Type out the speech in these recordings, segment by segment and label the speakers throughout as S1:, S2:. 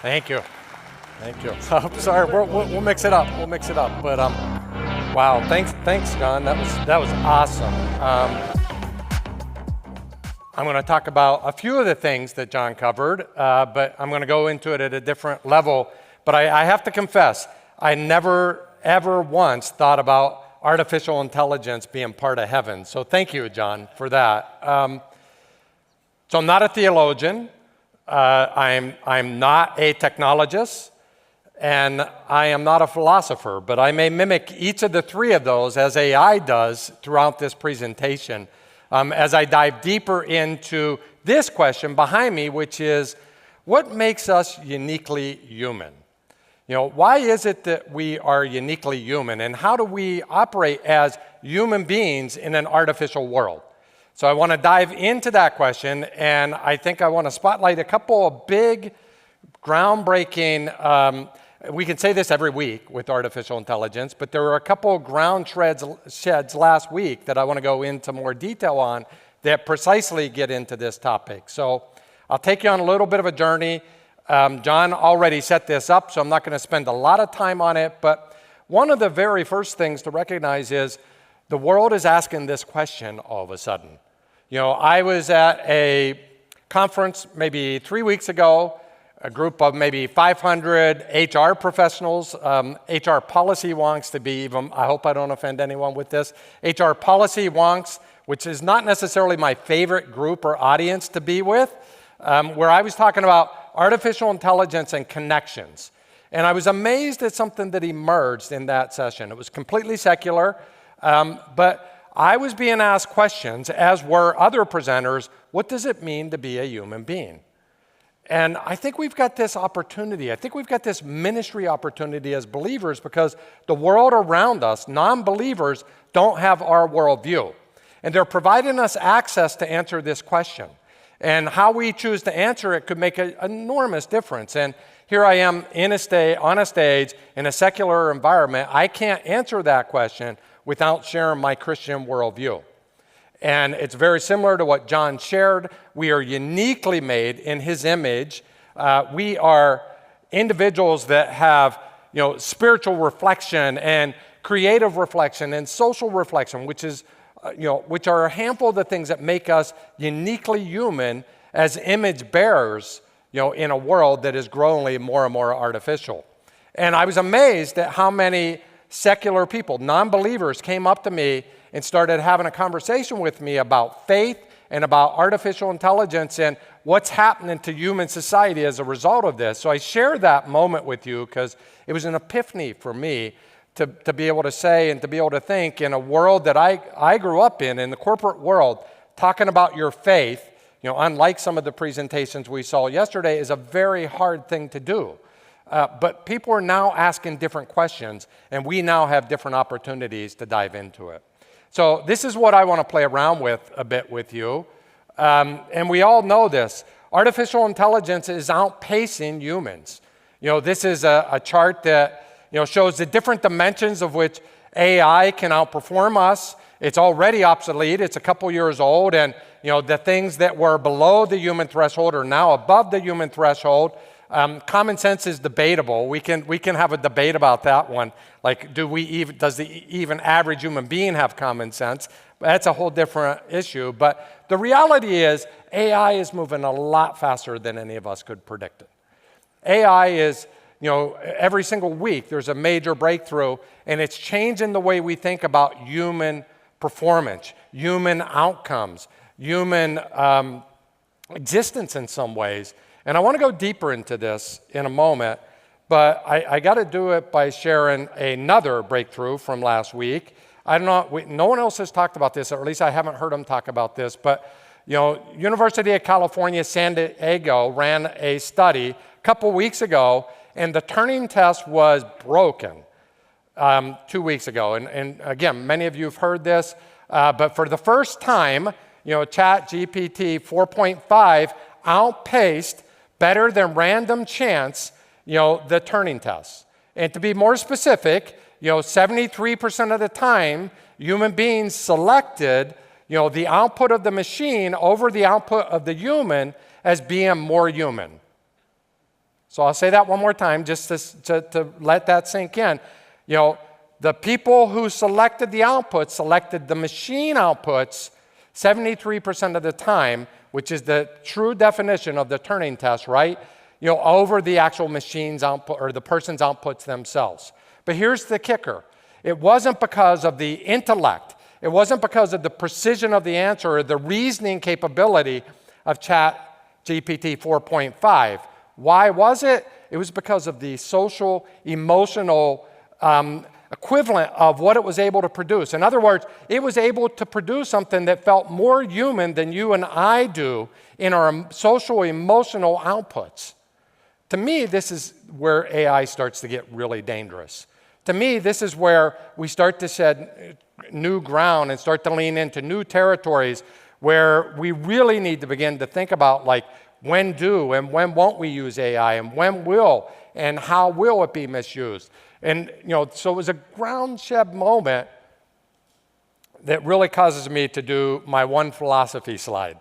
S1: Thank you. Thank you. Sorry, we'll mix it up. We'll mix it up. But wow, thanks, John. That was awesome. I'm going to talk about a few of the things that John covered, but I'm going to go into it at a different level. But I have to confess, I never ever once thought about artificial intelligence being part of heaven. So thank you, John, for that. So I'm not a theologian. I'm not a technologist, and I am not a philosopher, but I may mimic each of the three of those as AI does throughout this presentation as I dive deeper into this question behind me, which is, what makes us uniquely human? You know, why is it that we are uniquely human, and how do we operate as human beings in an artificial world? So I want to dive into that question, and I think I want to spotlight a couple of big, groundbreaking, we can say this every week with artificial intelligence, but there were a couple of ground sheds last week that I want to go into more detail on that precisely get into this topic. So I'll take you on a little bit of a journey. John already set this up, so I'm not going to spend a lot of time on it, but one of the very first things to recognize is the world is asking this question all of a sudden. You know, I was at a conference maybe 3 weeks ago, a group of maybe 500 HR professionals, HR policy wonks to be even, I hope I don't offend anyone with this, HR policy wonks, which is not necessarily my favorite group or audience to be with, where I was talking about artificial intelligence and connections. And I was amazed at something that emerged in that session. It was completely secular, but I was being asked questions, as were other presenters, what does it mean to be a human being? And I think we've got this opportunity. I think we've got this ministry opportunity as believers because the world around us, non-believers, don't have our worldview. And they're providing us access to answer this question. And how we choose to answer it could make an enormous difference. And here I am on a stage in a secular environment. I can't answer that question without sharing my Christian worldview. And it's very similar to what John shared. We are uniquely made in his image. We are individuals that have, spiritual reflection and creative reflection and social reflection, which are a handful of the things that make us uniquely human as image bearers, in a world that is growingly more and more artificial. And I was amazed at how many secular people, non-believers, came up to me and started having a conversation with me about faith and about artificial intelligence and what's happening to human society as a result of this. So I share that moment with you because it was an epiphany for me to be able to say and to be able to think in a world that I grew up in the corporate world, talking about your faith, unlike some of the presentations we saw yesterday, is a very hard thing to do. But people are now asking different questions, and we now have different opportunities to dive into it. So this is what I want to play around with a bit with you. And we all know this. Artificial intelligence is outpacing humans. This is a chart that shows the different dimensions of which AI can outperform us. It's already obsolete. It's a couple years old. And, the things that were below the human threshold are now above the human threshold. Common sense is debatable. We can have a debate about that one. Like, does the even average human being have common sense? That's a whole different issue. But the reality is AI is moving a lot faster than any of us could predict it. AI is, every single week there's a major breakthrough, and it's changing the way we think about human performance, human outcomes, human existence in some ways. And I want to go deeper into this in a moment, but I got to do it by sharing another breakthrough from last week. I don't know, no one else has talked about this, or at least I haven't heard them talk about this, but University of California, San Diego ran a study a couple weeks ago, and the Turing Test was broken 2 weeks ago. And again, many of you have heard this, but for the first time, ChatGPT 4.5 outpaced better than random chance, the Turing Test. And to be more specific, 73% of the time, human beings selected, the output of the machine over the output of the human as being more human. So I'll say that one more time just to let that sink in. The people who selected the outputs selected the machine outputs 73% of the time, which is the true definition of the Turing Test, right? Over the actual machine's output or the person's outputs themselves. But here's the kicker. It wasn't because of the intellect. It wasn't because of the precision of the answer or the reasoning capability of ChatGPT 4.5. Why was it? It was because of the social, emotional equivalent of what it was able to produce. In other words, it was able to produce something that felt more human than you and I do in our social, emotional outputs. To me, this is where AI starts to get really dangerous. To me, this is where we start to shed new ground and start to lean into new territories where we really need to begin to think about, like, when do and when won't we use AI, and when will and how will it be misused? And, so it was a groundshed moment that really causes me to do my one philosophy slide.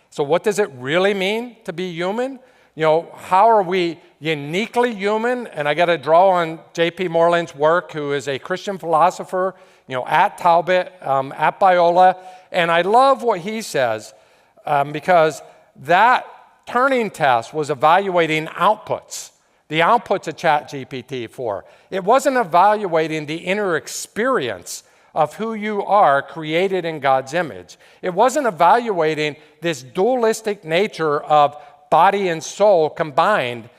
S1: So what does it really mean to be human? How are we uniquely human? And I got to draw on JP Moreland's work, who is a Christian philosopher, at Talbot, at Biola. And I love what he says because that Turing Test was evaluating outputs, the outputs of ChatGPT 4. It wasn't evaluating the inner experience of who you are created in God's image. It wasn't evaluating this dualistic nature of body and soul combined,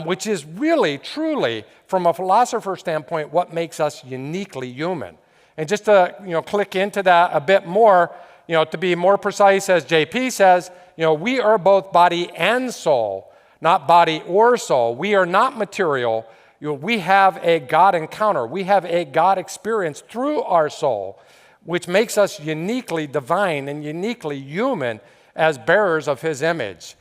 S1: which is really, truly, from a philosopher's standpoint, what makes us uniquely human. And just to click into that a bit more, to be more precise, as JP says, we are both body and soul, not body or soul. We are not material. We have a God encounter. We have a God experience through our soul, which makes us uniquely divine and uniquely human as bearers of his image.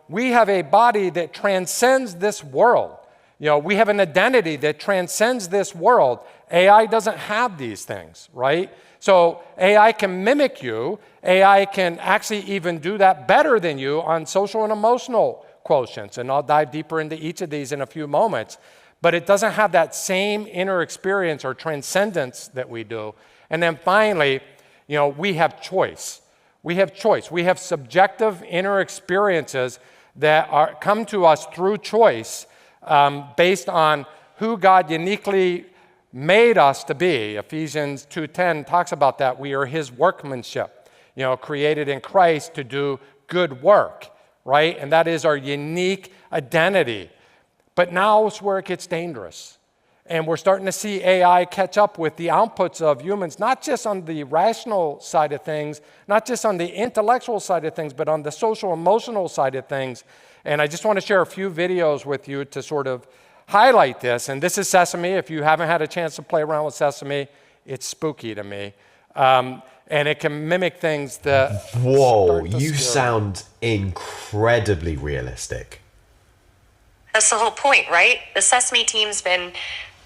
S1: We have a body that transcends this world. We have an identity that transcends this world. AI doesn't have these things, right? So AI can mimic you. AI can actually even do that better than you on social and emotional quotients. And I'll dive deeper into each of these in a few moments. But it doesn't have that same inner experience or transcendence that we do. And then finally, we have choice. We have choice. We have subjective inner experiences that come to us through choice based on who God uniquely made us to be. Ephesians 2:10 talks about that. We are his workmanship, created in Christ to do good work, right? And that is our unique identity. But now is where it gets dangerous. And we're starting to see AI catch up with the outputs of humans, not just on the rational side of things, not just on the intellectual side of things, but on the social, emotional side of things. And I just want to share a few videos with you to sort of highlight this. And this is Sesame. If you haven't had a chance to play around with Sesame, it's spooky to me. And it can mimic things that...
S2: Whoa, you sound incredibly realistic.
S3: That's the whole point, right? The Sesame team's been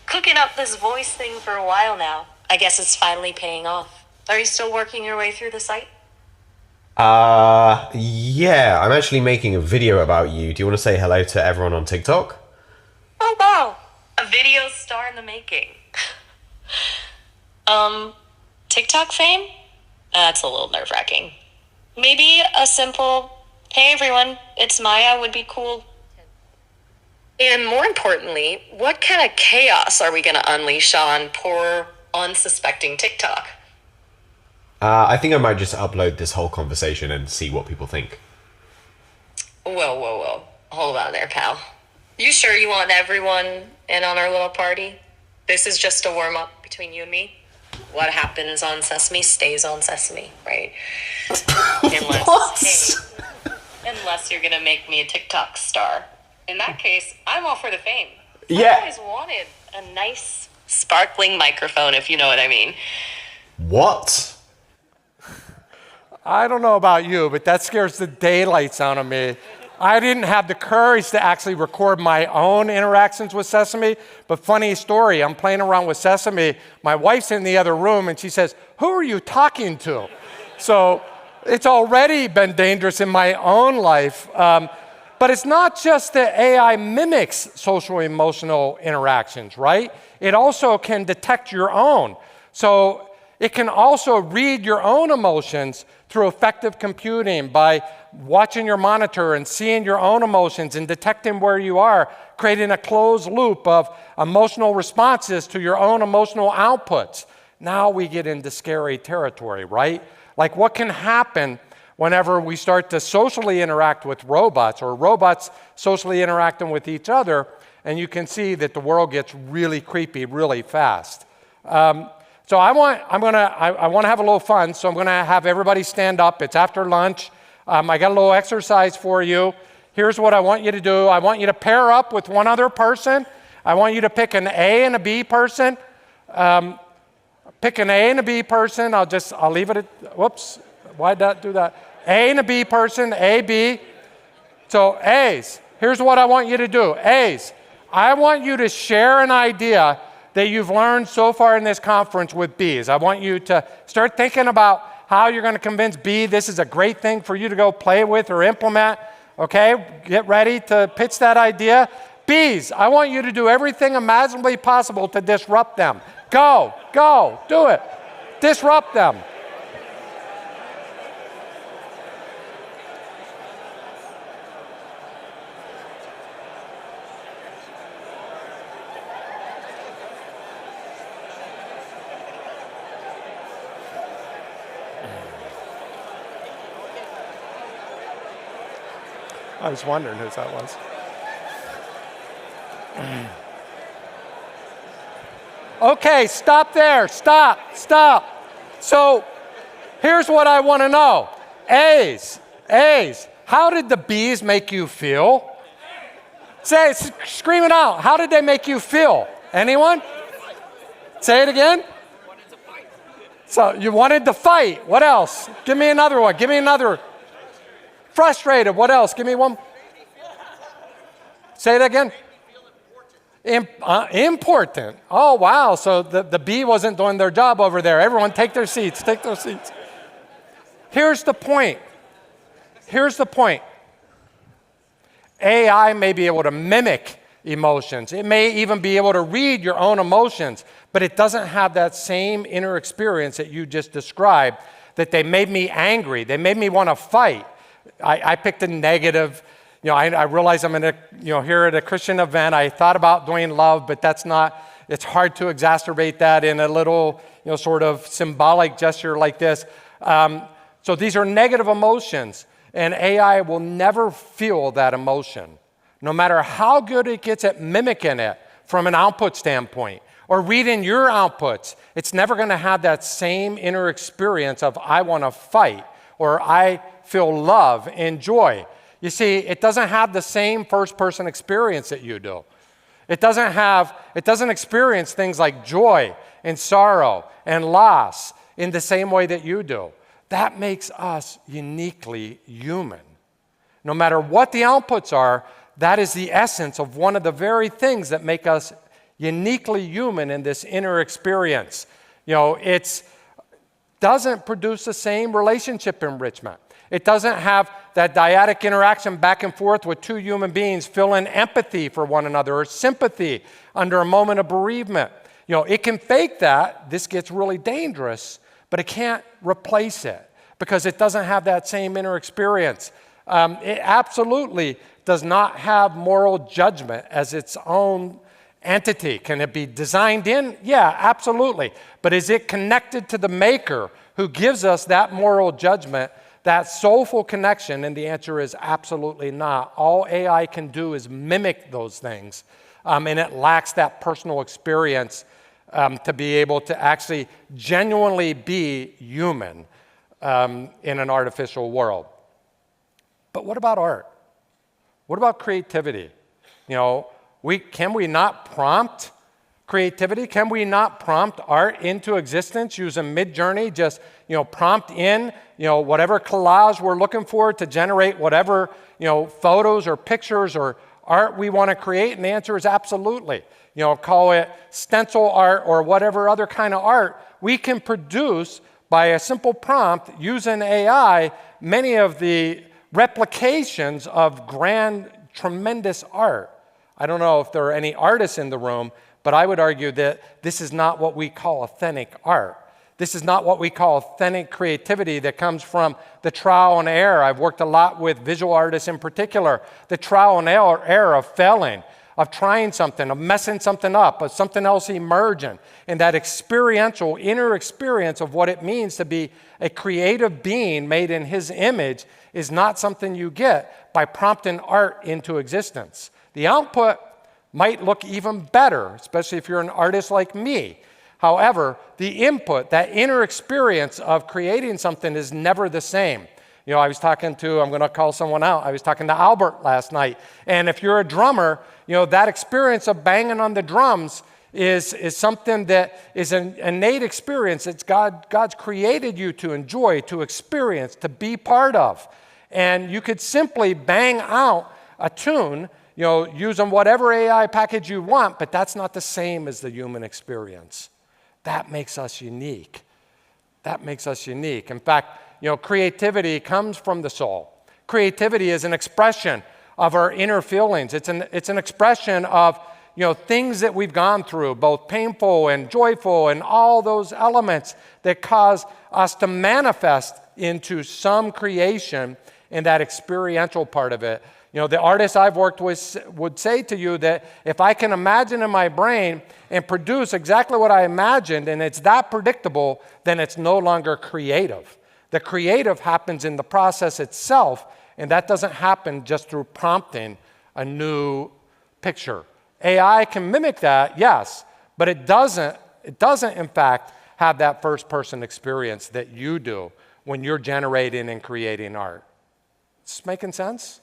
S3: cooking up this voice thing for a while now. I guess it's finally paying off. Are you still working your way through the site?
S2: Yeah, I'm actually making a video about you. Do you want to say hello to everyone on TikTok?
S3: Oh, wow. A video star in the making. TikTok fame? That's a little nerve-wracking. Maybe a simple, hey everyone, it's Maya would be cool. And more importantly, what kind of chaos are we going to unleash on poor, unsuspecting TikTok?
S2: I think I might just upload this whole conversation and see what people think.
S3: Whoa. Hold on there, pal. You sure you want everyone in on our little party? This is just a warm-up between you and me. What happens on Sesame stays on Sesame, right? Unless you're going to make me a TikTok star. In that case, I'm all for the fame.
S2: Yeah.
S3: I always wanted a nice, sparkling microphone, if you know what I mean.
S2: What?
S1: I don't know about you, but that scares the daylights out of me. I didn't have the courage to actually record my own interactions with Sesame, but funny story, I'm playing around with Sesame. My wife's in the other room, and she says, "Who are you talking to?" So it's already been dangerous in my own life. But it's not just that AI mimics social emotional interactions, right? It also can detect your own. So it can also read your own emotions through effective computing by watching your monitor and seeing your own emotions and detecting where you are, creating a closed loop of emotional responses to your own emotional outputs. Now we get into scary territory, right? Like what can happen whenever we start to socially interact with robots or robots socially interacting with each other, and you can see that the world gets really creepy really fast. So I want to have a little fun, so I'm going to have everybody stand up. It's after lunch. I got a little exercise for you. Here's what I want you to do. I want you to pair up with one other person. I want you to pick an A and a B person. Pick an A and a B person. I'll leave it at, whoops, why'd that do that? A and a B person, A, B. So A's, here's what I want you to do. A's, I want you to share an idea that you've learned so far in this conference with B's. I want you to start thinking about how you're going to convince B this is a great thing for you to go play with or implement. Okay, get ready to pitch that idea. B's, I want you to do everything imaginably possible to disrupt them. Go, do it. Disrupt them. I was wondering who that was. Okay, stop there. Stop. So here's what I want to know. A's. How did the B's make you feel? Scream it out. How did they make you feel? Anyone? Say it again. So you wanted to fight. What else? Give me another one. Give me another. Frustrated. What else? Give me one. Say it again. Important. Oh, wow. So the B wasn't doing their job over there. Everyone take their seats. Take those seats. Here's the point. AI may be able to mimic emotions. It may even be able to read your own emotions, but it doesn't have that same inner experience that you just described, that they made me angry. They made me want to fight. I picked a negative. I realize I'm here at a Christian event. I thought about doing love, but it's hard to exacerbate that in a little, sort of symbolic gesture like this. So these are negative emotions, and AI will never feel that emotion. No matter how good it gets at mimicking it from an output standpoint or reading your outputs, it's never going to have that same inner experience of I want to fight or I feel love and joy. You see, it doesn't have the same first-person experience that you do. It doesn't experience things like joy and sorrow and loss in the same way that you do. That makes us uniquely human. No matter what the outputs are, that is the essence of one of the very things that make us uniquely human in this inner experience. It doesn't produce the same relationship enrichment. It doesn't have that dyadic interaction back and forth with two human beings feeling empathy for one another or sympathy under a moment of bereavement. It can fake that. This gets really dangerous, but it can't replace it because it doesn't have that same inner experience. It absolutely does not have moral judgment as its own entity. Can it be designed in? Yeah, absolutely. But is it connected to the maker who gives us that moral judgment, that soulful connection? And the answer is absolutely not. All AI can do is mimic those things, and it lacks that personal experience to be able to actually genuinely be human in an artificial world. But what about art? What about creativity? Can we not prompt creativity? Can we not prompt art into existence using Midjourney? Just, prompt in, whatever collage we're looking for to generate whatever, photos or pictures or art we want to create? And the answer is absolutely. Call it stencil art or whatever other kind of art. We can produce by a simple prompt using AI many of the replications of grand, tremendous art. I don't know if there are any artists in the room, but I would argue that this is not what we call authentic art. This is not what we call authentic creativity that comes from the trial and error. I've worked a lot with visual artists in particular. The trial and error of failing, of trying something, of messing something up, of something else emerging. And that experiential, inner experience of what it means to be a creative being made in His image is not something you get by prompting art into existence. The output might look even better, especially if you're an artist like me. However, the input, that inner experience of creating something is never the same. You know, I was talking to, I'm going to call someone out, I was talking to Albert last night. And if you're a drummer, you know, that experience of banging on the drums is something that is an innate experience. It's God's created you to enjoy, to experience, to be part of. And you could simply bang out a tune, you know, using whatever AI package you want, but that's not the same as the human experience. That makes us unique. That makes us unique. In fact, you know, creativity comes from the soul. Creativity is an expression of our inner feelings. It's an expression of, you know, things that we've gone through, both painful and joyful, and all those elements that cause us to manifest into some creation in that experiential part of it. You know, the artists I've worked with would say to you that if I can imagine in my brain and produce exactly what I imagined, and it's that predictable, then it's no longer creative. The creative happens in the process itself, and that doesn't happen just through prompting a new picture. AI can mimic that, yes, but it doesn't in fact have that first-person experience that you do when you're generating and creating art. Is this making sense?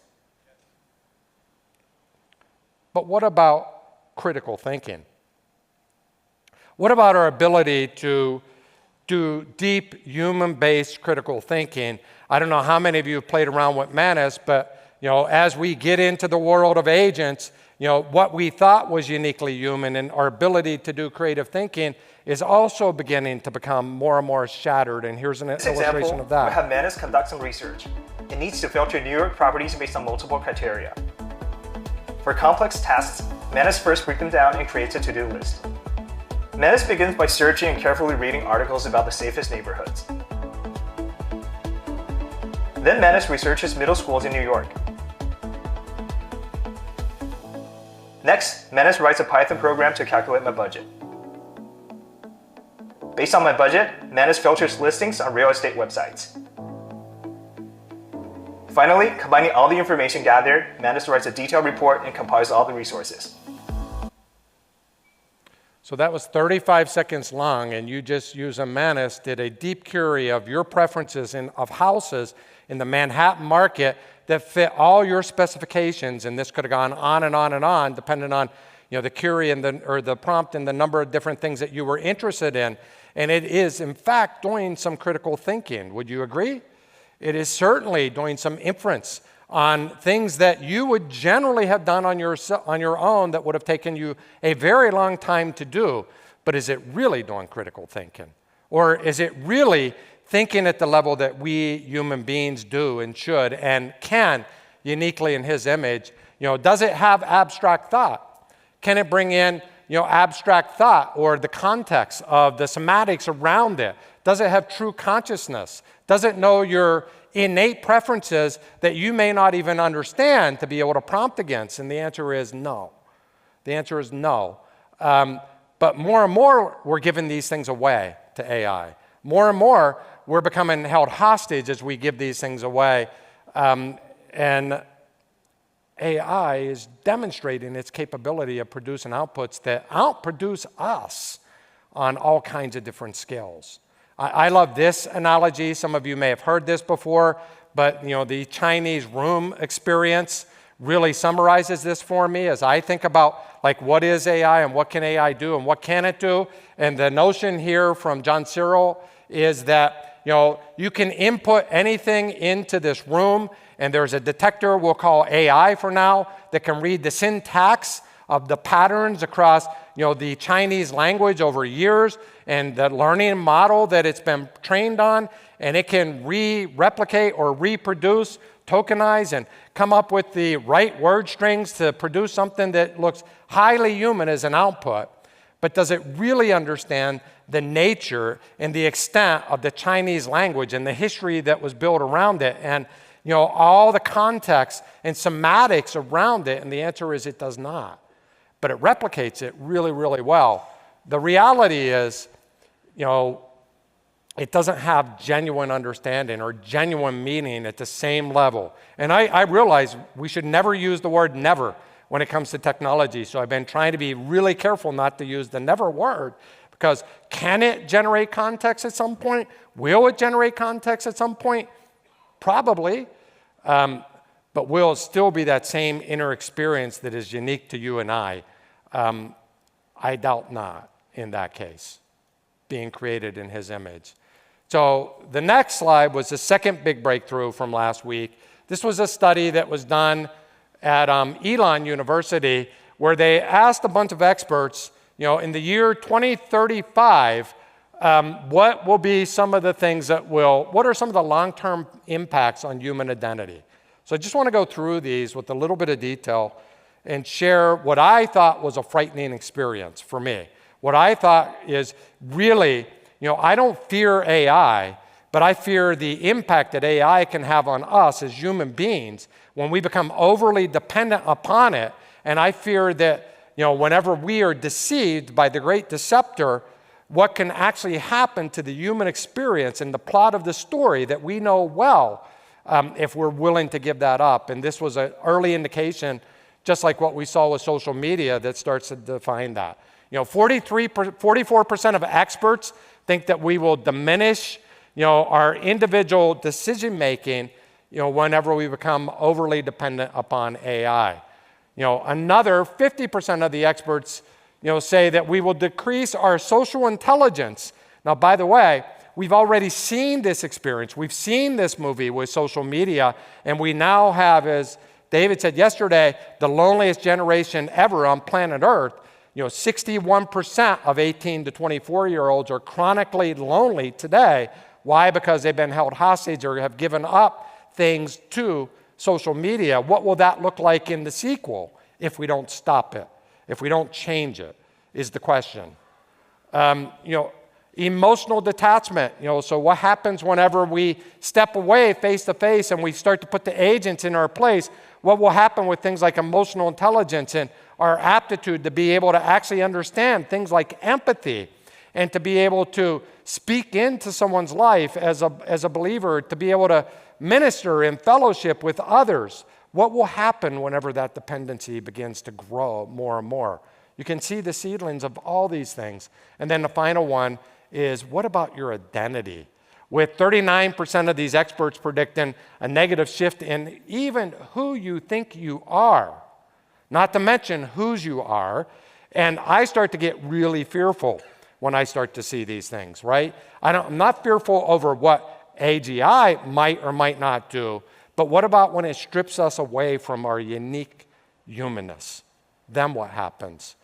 S1: But what about critical thinking? What about our ability to do deep human-based critical thinking? I don't know how many of you have played around with Manus, but you know, as we get into the world of agents, you know, what we thought was uniquely human and our ability to do creative thinking is also beginning to become more and more shattered. And here's an illustration of that.
S4: We have Manus conduct some research. It needs to filter New York properties based on multiple criteria. For complex tasks, Manus first breaks them down and creates a to-do list. Manus begins by searching and carefully reading articles about the safest neighborhoods. Then Manus researches middle schools in New York. Next, Manus writes a Python program to calculate my budget. Based on my budget, Manus filters listings on real estate websites. Finally, combining all the information gathered, Manus writes a detailed report and compiles all the resources.
S1: So that was 35 seconds long, and you just using Manus did a deep query of your preferences of houses in the Manhattan market that fit all your specifications, and this could have gone on and on and on, depending on, you know, the query and the prompt and the number of different things that you were interested in. And it is, in fact, doing some critical thinking. Would you agree? It is certainly doing some inference on things that you would generally have done on your own that would have taken you a very long time to do. But is it really doing critical thinking? Or is it really thinking at the level that we human beings do and should and can uniquely in His image? You know, does it have abstract thought? Can it bring in, you know, abstract thought or the context of the semantics around it? Does it have true consciousness? Does it know your innate preferences that you may not even understand to be able to prompt against? And the answer is no. The answer is no. But more and more, we're giving these things away to AI. More and more, we're becoming held hostage as we give these things away. And AI is demonstrating its capability of producing outputs that outproduce us on all kinds of different scales. I love this analogy. Some of you may have heard this before, but you know, the Chinese room experience really summarizes this for me as I think about like what is AI and what can AI do and what can it do. And the notion here from John Searle is that, you know, you can input anything into this room, and there's a detector we'll call AI for now that can read the syntax of the patterns across, you know, the Chinese language over years and the learning model that it's been trained on, and it can replicate or reproduce tokenize and come up with the right word strings to produce something that looks highly human as an output, but does it really understand the nature and the extent of the Chinese language and the history that was built around it, and all the context and semantics around it? And the answer is it does not. But it replicates it really, really well. The reality is, it doesn't have genuine understanding or genuine meaning at the same level. And I realize we should never use the word never when it comes to technology. So I've been trying to be really careful not to use the never word, because can it generate context at some point? Will it generate context at some point? Probably. But will it still be that same inner experience that is unique to you and I? I doubt not in that case, being created in his image. So the next slide was the second big breakthrough from last week. This was a study that was done at Biola University, where they asked a bunch of experts, in the year 2035, what will be some of the things what are some of the long-term impacts on human identity? So I just want to go through these with a little bit of detail and share what I thought was a frightening experience for me. What I thought is really, I don't fear AI, but I fear the impact that AI can have on us as human beings when we become overly dependent upon it. And I fear that, whenever we are deceived by the great deceptor, what can actually happen to the human experience and the plot of the story that we know well, if we're willing to give that up. And this was an early indication, just like what we saw with social media, that starts to define that. 44% of experts think that we will diminish, our individual decision-making, whenever we become overly dependent upon AI. Another 50% of the experts, say that we will decrease our social intelligence. Now, by the way, we've already seen this experience. We've seen this movie with social media, and we now have, as David said yesterday, the loneliest generation ever on planet Earth. 61% of 18 to 24-year-olds are chronically lonely today. Why? Because they've been held hostage or have given up things to social media. What will that look like in the sequel if we don't stop it, if we don't change it, is the question. Emotional detachment. So what happens whenever we step away face to face and we start to put the agents in our place? What will happen with things like emotional intelligence and our aptitude to be able to actually understand things like empathy and to be able to speak into someone's life as a believer, to be able to minister in fellowship with others? What will happen whenever that dependency begins to grow more and more? You can see the seedlings of all these things. And then the final one is, what about your identity? With 39% of these experts predicting a negative shift in even who you think you are, not to mention whose you are. And I start to get really fearful when I start to see these things, right? I'm not fearful over what AGI might or might not do, but what about when it strips us away from our unique humanness? Then what happens?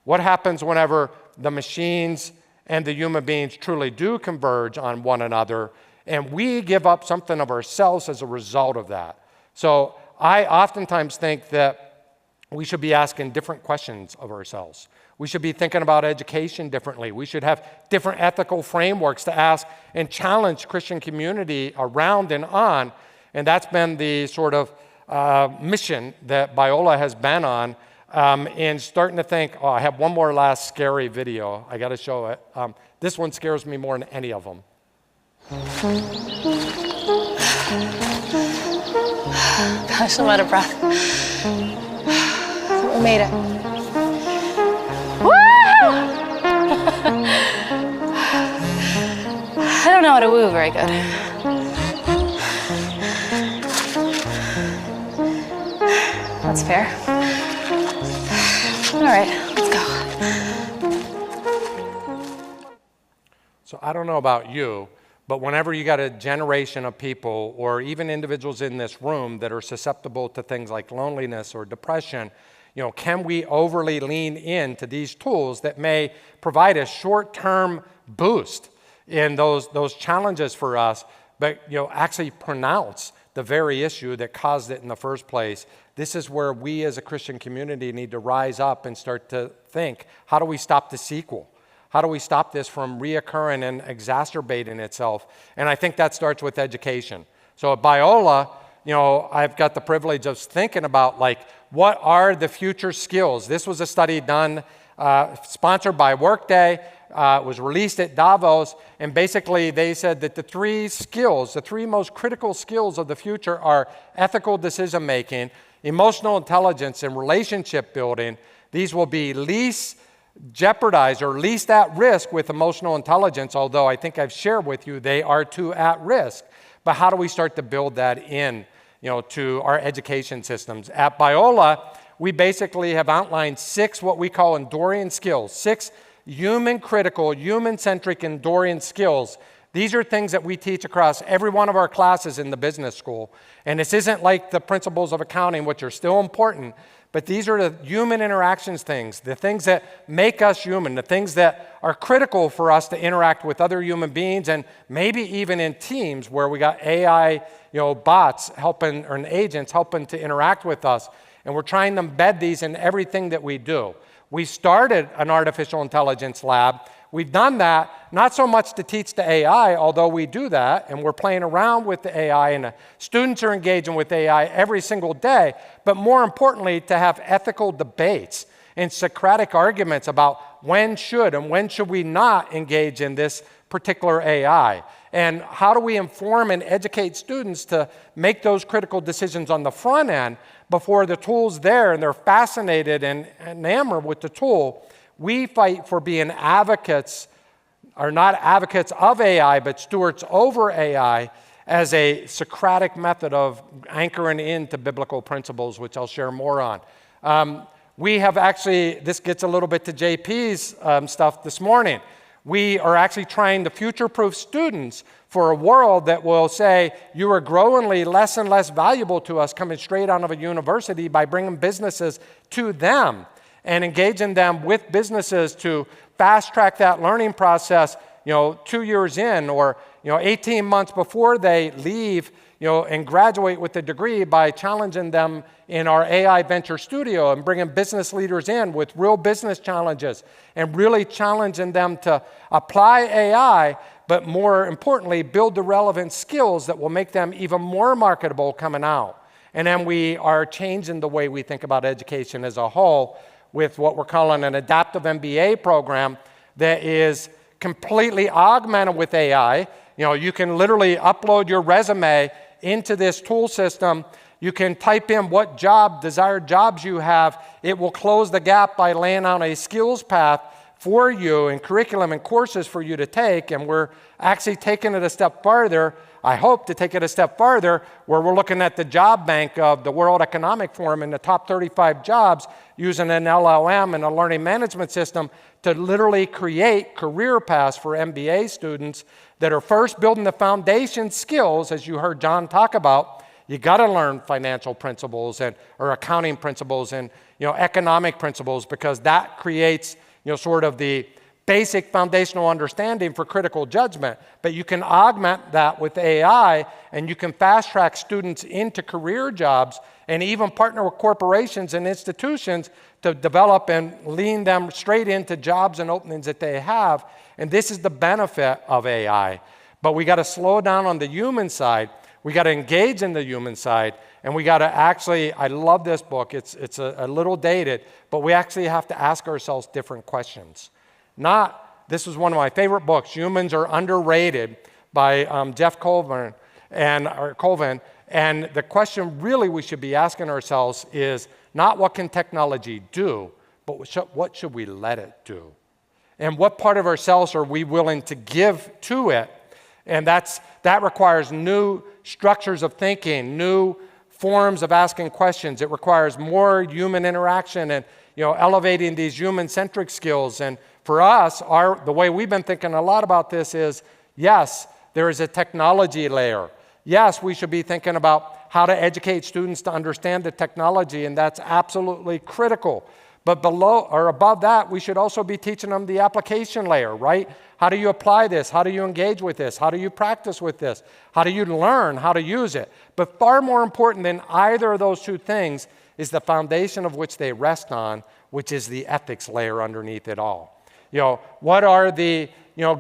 S1: What happens whenever the machines and the human beings truly do converge on one another and we give up something of ourselves as a result of that? So I oftentimes think that we should be asking different questions of ourselves. We should be thinking about education differently. We should have different ethical frameworks to ask and challenge Christian community around and on. And that's been the sort of mission that Biola has been on, in starting to think, I have one more last scary video. I got to show it. This one scares me more than any of them.
S5: Gosh, I'm out of breath. We made it. Woo! I don't know how to woo very good. That's fair. All right, let's go.
S1: So I don't know about you, but whenever you got a generation of people or even individuals in this room that are susceptible to things like loneliness or depression, can we overly lean into these tools that may provide a short-term boost in those challenges for us, but actually pronounce the very issue that caused it in the first place. This is where we as a Christian community need to rise up and start to think, how do we stop the sequel? How do we stop this from reoccurring and exacerbating itself? And I think that starts with education. So at Biola, I've got the privilege of thinking about, like, what are the future skills? This was a study done, sponsored by Workday. It was released at Davos, and basically they said that the three most critical skills of the future are ethical decision-making, emotional intelligence, and relationship building. These will be least jeopardized or least at risk with emotional intelligence, although I think I've shared with you they are too at risk. But how do we start to build that in, to our education systems? At Biola, we basically have outlined 6 what we call enduring skills, 6 human-critical, human-centric enduring skills. These are things that we teach across every one of our classes in the business school. And this isn't like the principles of accounting, which are still important, but these are the human interactions things, the things that make us human, the things that are critical for us to interact with other human beings, and maybe even in teams where we got AI, bots helping, or agents helping to interact with us. And we're trying to embed these in everything that we do. We started an artificial intelligence lab. We've done that not so much to teach the AI, although we do that, and we're playing around with the AI, and the students are engaging with AI every single day, but more importantly, to have ethical debates and Socratic arguments about when should and when should we not engage in this particular AI. And how do we inform and educate students to make those critical decisions on the front end before the tool's there and they're fascinated and enamored with the tool? We fight for being advocates, or not advocates of AI, but stewards over AI as a Socratic method of anchoring into biblical principles, which I'll share more on. We have actually, this gets a little bit to JP's stuff this morning. We are actually trying to future-proof students for a world that will say, you are growingly less and less valuable to us coming straight out of a university, by bringing businesses to them and engaging them with businesses to fast-track that learning process, 2 years in, or 18 months before they leave, and graduate with a degree, by challenging them in our AI Venture Studio and bringing business leaders in with real business challenges and really challenging them to apply AI, but more importantly, build the relevant skills that will make them even more marketable coming out. And then we are changing the way we think about education as a whole with what we're calling an adaptive MBA program that is completely augmented with AI. You can literally upload your resume into this tool system. You can type in what desired jobs you have. It will close the gap by laying out a skills path for you and curriculum and courses for you to take. And we're actually taking it a step farther. I hope to take it a step farther, where we're looking at the job bank of the World Economic Forum and the top 35 jobs using an LLM and a learning management system to literally create career paths for MBA students that are first building the foundation skills, as you heard John talk about. You got to learn financial principles or accounting principles and economic principles, because that creates sort of the basic foundational understanding for critical judgment. But you can augment that with AI, and you can fast track students into career jobs, and even partner with corporations and institutions to develop and lean them straight into jobs and openings that they have. And this is the benefit of AI. But we got to slow down on the human side. We got to engage in the human side, and we got to actually, I love this book. It's a little dated, but we actually have to ask ourselves different questions. This was one of my favorite books, Humans Are Underrated, by Jeff Colvin. And the question really we should be asking ourselves is not what can technology do, but what should we let it do? And what part of ourselves are we willing to give to it? And that requires new structures of thinking, new forms of asking questions. It requires more human interaction and elevating these human-centric skills. And for us, the way we've been thinking a lot about this is, yes, there is a technology layer. Yes, we should be thinking about how to educate students to understand the technology, and that's absolutely critical. But below or above that, we should also be teaching them the application layer, right? How do you apply this? How do you engage with this? How do you practice with this? How do you learn how to use it? But far more important than either of those two things is the foundation of which they rest on, which is the ethics layer underneath it all. What are the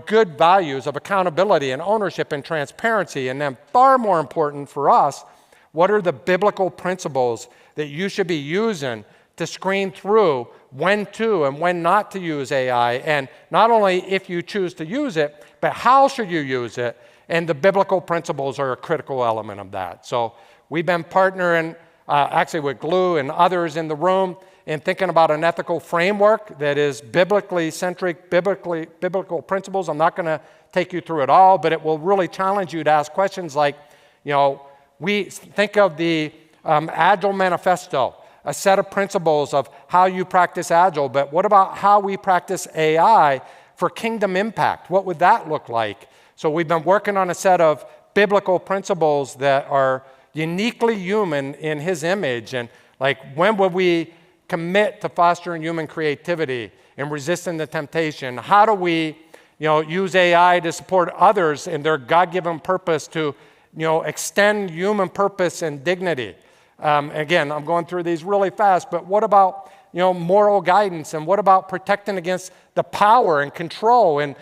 S1: good values of accountability and ownership and transparency? And then far more important for us, what are the biblical principles that you should be using to screen through when to and when not to use AI? And not only if you choose to use it, but how should you use it? And the biblical principles are a critical element of that. So we've been partnering actually with Glue and others in the room in thinking about an ethical framework that is biblically centric, biblical principles. I'm not going to take you through it all, but it will really challenge you to ask questions like, we think of the Agile Manifesto, a set of principles of how you practice Agile, but what about how we practice AI for kingdom impact? What would that look like? So we've been working on a set of biblical principles that are uniquely human in his image, and like when would we commit to fostering human creativity and resisting the temptation? How do we use AI to support others in their God-given purpose to extend human purpose and dignity? Again, I'm going through these really fast, but what about moral guidance, and what about protecting against the power and control and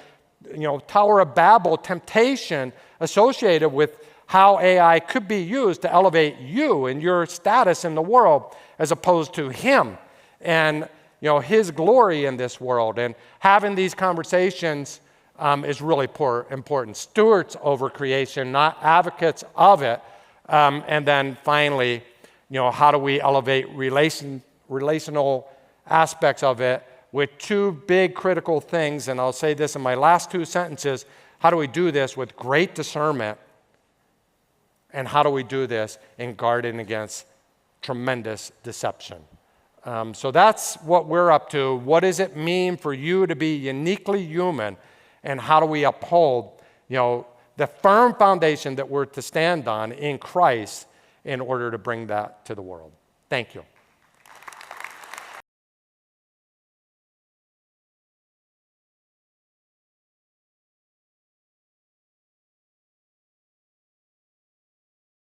S1: Tower of Babel temptation associated with how AI could be used to elevate you and your status in the world as opposed to him and his glory in this world? And having these conversations is really important. Stewards over creation, not advocates of it. And then finally, how do we elevate relational aspects of it with two big critical things? And I'll say this in my last two sentences. How do we do this with great discernment? And how do we do this in guarding against tremendous deception? So that's what we're up to. What does it mean for you to be uniquely human? And how do we uphold, the firm foundation that we're to stand on in Christ in order to bring that to the world? Thank you.